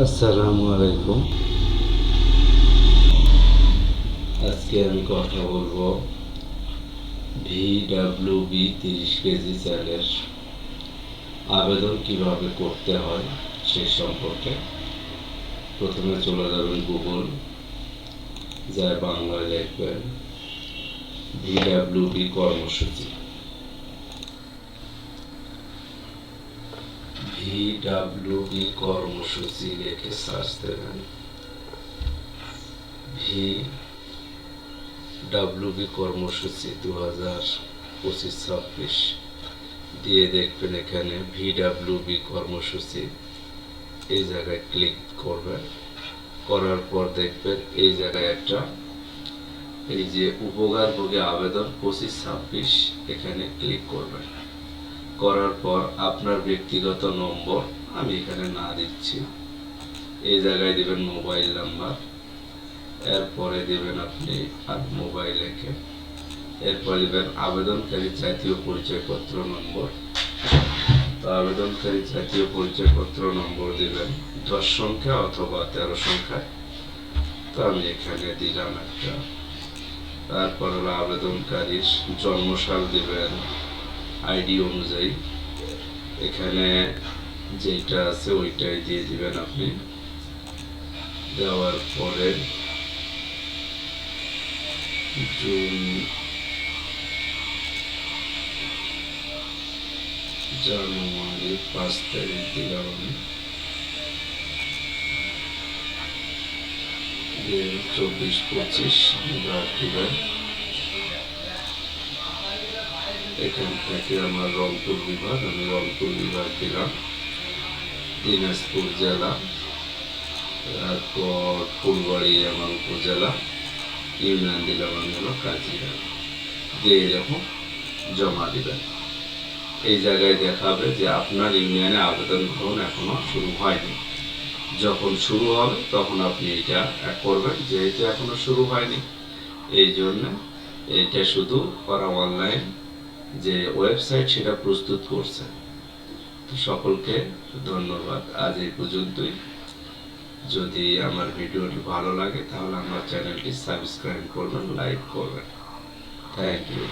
আসসালামু আলাইকুম। আজকে আমি কথা বলবো VWB 30 কেজি চালের আবেদন কিভাবে করতে হয় সে সম্পর্কে। প্রথমে চলে যাবেন গুগল, যার বাংলায় লিখবেন VWB কর্মসূচি। VWB কর্মসূচি লিখে সার্চ দেবেন। VWB কর্মসূচি 2025-26 দিয়ে দেখবেন এখানে VWB কর্মসূচি, এই জায়গায় ক্লিক করবেন। করার পর দেখবেন এই জায়গায় একটা এই যে উপকারভোগী আবেদন 25-26 এখানে ক্লিক করবেন। করার পর আপনার ব্যক্তিগত নম্বর আমি এখানে না দিচ্ছি, এই জায়গায় দিবেন মোবাইল নাম্বার, এরপরে দিবেন আপনি আর মোবাইল লিখে, এরপর দিবেন আবেদনকারী জাতীয় পরিচয়পত্র নম্বর। তো আবেদনকারী জাতীয় পরিচয়পত্র নম্বর দিবেন 10 সংখ্যা অথবা 13 সংখ্যা। তো আমি এখানে দিলাম একটা। তারপর হলো আবেদনকারীর জন্মসাল দিবেন আইডি অনুযায়ী, এখানে যেটা আছে ওইটাই দিয়ে দিবেন আপনি। দেওয়ার পরে জুন, জানুয়ারি 5 তারিখ দিলাম আমি। 24-25 দিবেন। এখান থেকে আমার রংপুর বিভাগ, আমি রংপুর বিভাগ দিলাম। দিনাজপুর জেলা, তারপর ফুলবাড়ি আমার উপজেলা, ইউনিয়ন দিলাম আমি হলো কাজিরা। দিয়ে এরকম জমা দিবেন। এই জায়গায় দেখাবে যে আপনার ইউনিয়নে আবেদন গ্রহণ এখনো শুরু হয়নি। যখন শুরু হবে তখন আপনি এটা করবেন, যেহেতু এখনো শুরু হয়নি এই জন্য এটা শুধু করা অনলাইন যে ওয়েবসাইট সেটা প্রস্তুত করছে। সকলকে ধন্যবাদ, আজ এই পর্যন্তই। যদি আমার ভিডিওটি ভালো লাগে তাহলে আমার চ্যানেলটি সাবস্ক্রাইব করবেন, লাইক করবেন। Thank you.